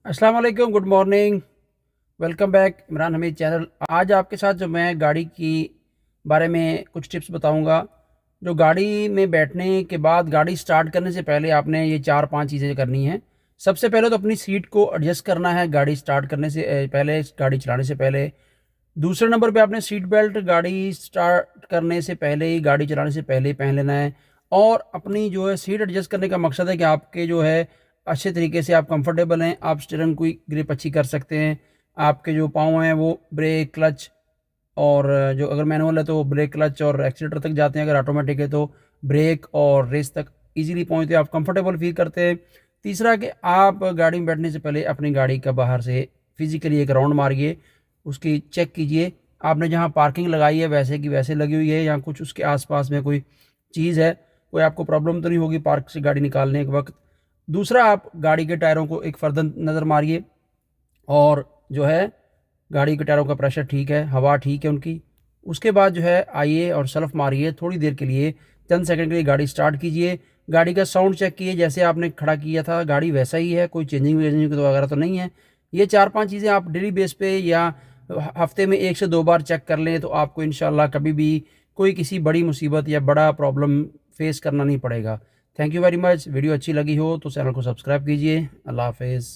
अस्सलाम वालेकुम, good morning. Welcome back Imran Hamid channel. आज आपके साथ जो मैं गाड़ी की बारे में कुछ टिप्स बताऊंगा। जो गाड़ी में बैठने के बाद गाड़ी स्टार्ट करने से पहले आपने ये 4-5 चीज़ें करनी हैं। सबसे पहले तो अपनी सीट को एडजस्ट करना है गाड़ी स्टार्ट करने से पहले, गाड़ी चलाने से पहले। दूसरे नंबर पे आपने सीट बेल्ट गाड़ी स्टार्ट करने से पहले ही, गाड़ी चलाने से पहले ही पहन लेना है। और अपनी जो है सीट एडजस्ट करने का मकसद है कि आपके जो है अच्छे तरीके से आप कंफर्टेबल हैं, आप स्टीयरिंग की ग्रिप अच्छी कर सकते हैं। आपके जो पाँव हैं वो ब्रेक, क्लच और जो अगर मैनुअल है तो ब्रेक, क्लच और एक्सीलेटर तक जाते हैं। अगर ऑटोमेटिक है तो ब्रेक और रेस तक इजीली पहुंचते हैं, आप कंफर्टेबल फील करते हैं। तीसरा कि आप गाड़ी में बैठने से पहले अपनी गाड़ी का बाहर से फिजिकली एक राउंड मारिए, उसकी चेक कीजिए आपने जहां पार्किंग लगाई है वैसे की वैसे लगी हुई है या कुछ उसके आसपास में कोई चीज़ है, कोई आपको प्रॉब्लम तो नहीं होगी पार्क से गाड़ी निकालने के वक्त। दूसरा, आप गाड़ी के टायरों को एक फर्दर नज़र मारिए और जो है गाड़ी के टायरों का प्रेशर ठीक है, हवा ठीक है उनकी। उसके बाद जो है आइए और सेल्फ मारिए थोड़ी देर के लिए, 10 सेकंड के लिए गाड़ी स्टार्ट कीजिए। गाड़ी का साउंड चेक कीजिए, जैसे आपने खड़ा किया था गाड़ी वैसा ही है, कोई चेंजिंग वेंजिंग तो वगैरह तो नहीं है। ये 4-5 चीज़ें आप डेली बेस पे या हफ्ते में 1 से 2 बार चेक कर लें तो आपको इंशाल्लाह कभी भी कोई किसी बड़ी मुसीबत या बड़ा प्रॉब्लम फेस करना नहीं पड़ेगा। Thank you very much. Video अच्छी लगी हो तो चैनल को सब्सक्राइब कीजिए। अल्लाह हाफिज़।